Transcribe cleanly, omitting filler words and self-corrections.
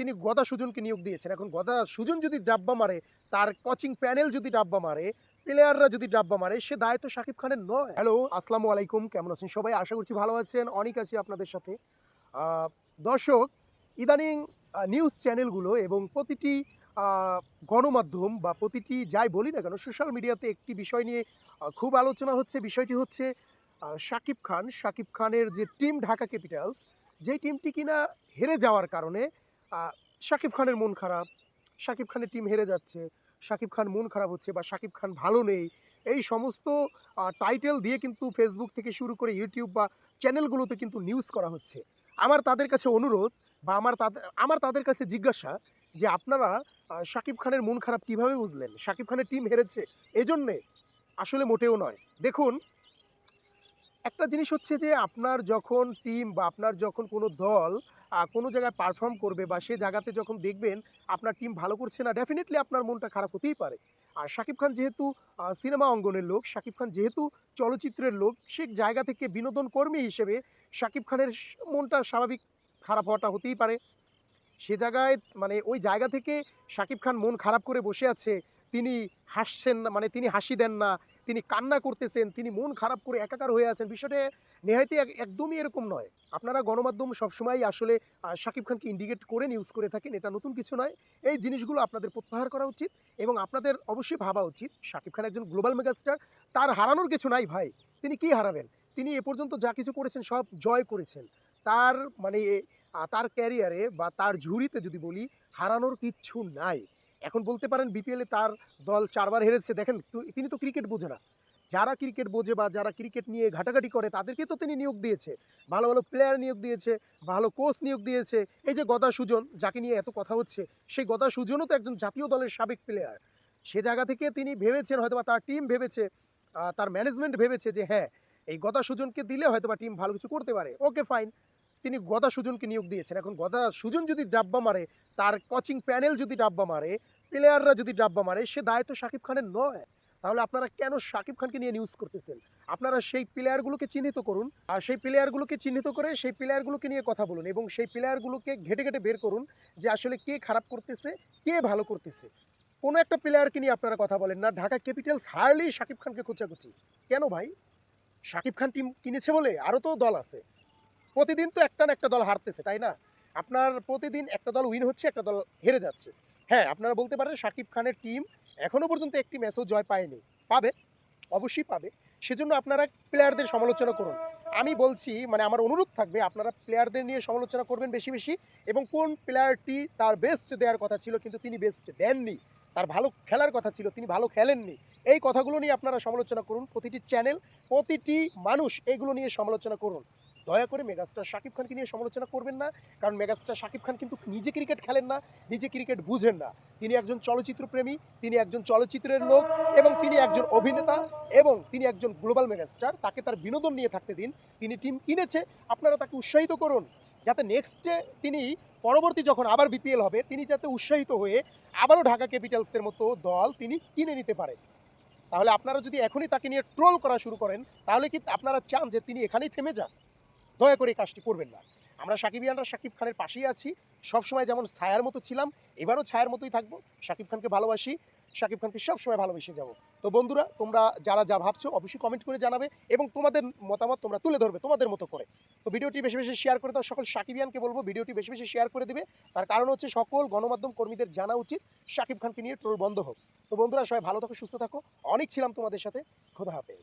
তিনি গদা সুজনকে নিয়োগ দিয়েছেন। এখন গদা সুজন যদি ডাব্বা মারে, তার কোচিং প্যানেল যদি ডাব্বা মারে, প্লেয়াররা যদি ডাব্বা মারে, সে দায় তো শাকিব খানের নয়। হ্যালো, আসসালামু আলাইকুম। কেমন আছেন সবাই? আশা করছি ভালো আছেন। অনেক আছি আপনাদের সাথে। আ দর্শক, ইদানিং নিউজ চ্যানেলগুলো এবং প্রতিটি আ গণমাধ্যম বা প্রতিটি যাই বলি না কেন, সোশ্যাল মিডিয়াতে একটি বিষয় নিয়ে খুব আলোচনা হচ্ছে। বিষয়টি হচ্ছে শাকিব খানের যে টিম ঢাকা ক্যাপিটালস, যেই টিমটি কিনা হেরে যাওয়ার কারণে আ শাকিব খানের মন খারাপ। শাকিব খানের টিম হেরে যাচ্ছে। শাকিব খান মন খারাপ হচ্ছে বা শাকিব খান ভালো নেই। এই সমস্ত টাইটেল দিয়ে কিন্তু ফেসবুক থেকে শুরু করে ইউটিউব বা চ্যানেলগুলোতে কিন্তু নিউজ করা হচ্ছে। আমার তাদের কাছে অনুরোধ বা আমার তাদের কাছে জিজ্ঞাসা যে, আপনারা শাকিব খানের মন খারাপ কিভাবে বুঝলেন? শাকিব খানের টিম হেরেছে এজন্যে? আসলে মোটেও নয়। দেখুন, একটা জিনিস হচ্ছে যে আপনার যখন টিম বা আপনার যখন কোনো দল কোনো জায়গায় পারফর্ম করবে বা সে জায়গাতে যখন দেখবেন আপনার টিম ভালো করছে না, ডেফিনিটলি আপনার মনটা খারাপ হতেই পারে। আর শাকিব খান যেহেতু সিনেমা অঙ্গনের লোক, শাকিব খান যেহেতু চলচ্চিত্রের লোক, সে জায়গা থেকে বিনোদন কর্মী হিসেবে শাকিব খানের মনটা স্বাভাবিক খারাপ হওয়াটা হতেই পারে। সে জায়গায় মানে ওই জায়গা থেকে শাকিব খান মন খারাপ করে বসে আছে। তিনি হাসছেন না, মানে তিনি হাসি দেন না, তিনি কান্না করতেছেন, তিনি মন খারাপ করে একাকার হয়ে আছেন। বিষয়টা নেহায়তই একদমই এরকম নয়। আপনারা গণমাধ্যম সবসময়ই আসলে শাকিব খানকে ইন্ডিকেট করে নিউজ করে থাকেন। এটা নতুন কিছু নয়। এই জিনিসগুলো আপনাদের প্রত্যাহার করা উচিত এবং আপনাদের অবশ্যই ভাবা উচিত শাকিব খান একজন গ্লোবাল মেগাস্টার। তার হারানোর কিছু নাই ভাই। তিনি কি হারাবেন? তিনি এ পর্যন্ত যা কিছু করেছেন সব জয় করেছেন। তার মানে তার ক্যারিয়ারে বা তার ঝুড়িতে যদি বলি, হারানোর কিচ্ছু নাই। এখন বলতে পারেন বিপিএলে তার দল ৪ বার হেরেছে। দেখেন তিনি তো ক্রিকেট বোঝে না। যারা ক্রিকেট বোঝে বা যারা ক্রিকেট নিয়ে ঘাটাঘাটি করে তাদেরকে তো তিনি নিয়োগ দিয়েছে। ভালো, ভালো প্লেয়ার নিয়োগ দিয়েছে, ভালো কোচ নিয়োগ দিয়েছে। এই যে গদা সুজন, যাকে নিয়ে এত কথা হচ্ছে, সেই গদা সুজনও তো একজন জাতীয় দলের সাবেক প্লেয়ার। সে জায়গা থেকে তিনি ভেবেছেন, হয়তোবা তার টিম ভেবেছে, তার ম্যানেজমেন্ট ভেবেছে যে হ্যাঁ, এই গদা সুজনকে দিলে হয়তোবা টিম ভালো কিছু করতে পারে। Okay fine. তিনি গদা সুজনকে নিয়োগ দিয়েছেন। এখন গদা সুজন যদি ডাব্বা মারে, তার কোচিং প্যানেল যদি ডাব্বা মারে, প্লেয়াররা যদি ডাব্বা মারে, সে দায় তো শাকিব খানের নয়। তাহলে আপনারা কেন শাকিব খানকে নিয়ে নিউজ করতেছেন? আপনারা সেই প্লেয়ারগুলোকে চিহ্নিত করুন। আর সেই প্লেয়ারগুলোকে চিহ্নিত করে সেই প্লেয়ারগুলোকে নিয়ে কথা বলুন এবং সেই প্লেয়ারগুলোকে ঘেঁটে, ঘেঁটে বের করুন যে আসলে কে খারাপ করতেছে, কে ভালো করতেছে। কোনো একটা প্লেয়ারকে নিয়ে আপনারা কথা বলেন না। ঢাকা ক্যাপিটালস হারলেই শাকিব খানকে খোঁচাখুচি। কেন ভাই? শাকিব খান টিম কিনেছে বলে? আরও তো দল আছে। প্রতিদিন তো একটা না একটা দল হারতেছে, তাই না? আপনার প্রতিদিন একটা দল উইন হচ্ছে, একটা দল হেরে যাচ্ছে। হ্যাঁ, আপনারা বলতে পারেন শাকিব খানের টিম এখনো পর্যন্ত একটি ম্যাচও জয় পায়নি। পাবে, অবশ্যই পাবে। সেজন্য আপনারা প্লেয়ারদের সমালোচনা করুন। আমি বলছি, মানে আমার অনুরোধ থাকবে আপনারা প্লেয়ারদের নিয়ে সমালোচনা করবেন বেশি, বেশি এবং কোন প্লেয়ারটি তার বেস্ট দেওয়ার কথা ছিল কিন্তু তিনি বেস্ট দেননি। তার ভালো খেলার কথা ছিল, তিনি ভালো খেলেননি। এই কথাগুলো নিয়ে আপনারা সমালোচনা করুন। প্রতিটি চ্যানেল, প্রতিটি মানুষ এগুলো নিয়ে সমালোচনা করুন। দয়া করে মেগাস্টার শাকিব খানকে নিয়ে সমালোচনা করবেন না। কারণ মেগাস্টার শাকিব খান কিন্তু নিজে ক্রিকেট খেলেন না, নিজে ক্রিকেট বুঝেন না। তিনি একজন চলচ্চিত্র প্রেমী, তিনি একজন চলচ্চিত্রের লোক এবং তিনি একজন অভিনেতা এবং তিনি একজন গ্লোবাল মেগাস্টার। তাকে তার বিনোদন নিয়ে থাকতে দিন। তিনি টিম কিনেছে, আপনারা তাকে উৎসাহিত করুন। যাতে নেক্সটে তিনি পরবর্তী যখন আবার বিপিএল হবে, তিনি যাতে উৎসাহিত হয়ে আবারও ঢাকা ক্যাপিটালসের মতো দল তিনি কিনে নিতে পারে। তাহলে আপনারা যদি এখনই তাকে নিয়ে ট্রোল করা শুরু করেন, তাহলে কি আপনারা চান যে তিনি এখানেই থেমে যান? দয়া করে এই কাজটি করবেন না। আমরা সাকিবিয়ানরা শাকিব খানের পাশেই আছি। সবসময় যেমন ছায়ার মতো ছিলাম, এবারও ছায়ার মতোই থাকবো। শাকিব খানকে ভালোবাসি, শাকিব খানকে সবসময় ভালোবেসে যাব। তো বন্ধুরা, তোমরা যারা যা ভাবছো অবশ্যই কমেন্ট করে জানাবে এবং তোমাদের মতামত তোমরা তুলে ধরবে তোমাদের মতো করে। তো ভিডিওটি বেশি, বেশি শেয়ার করে দাও। সকল সাকিবিয়ানকে বলবো ভিডিওটি বেশি, বেশি শেয়ার করে দিবে। তার কারণ হচ্ছে সকল গণমাধ্যম কর্মীদের জানা উচিত শাকিব খানকে নিয়ে ট্রোল বন্ধ হোক। তো বন্ধুরা, সবাই ভালো থাকো, সুস্থ থাকো। অনেক ছিলাম তোমাদের সাথে। খোদা হাফেজ।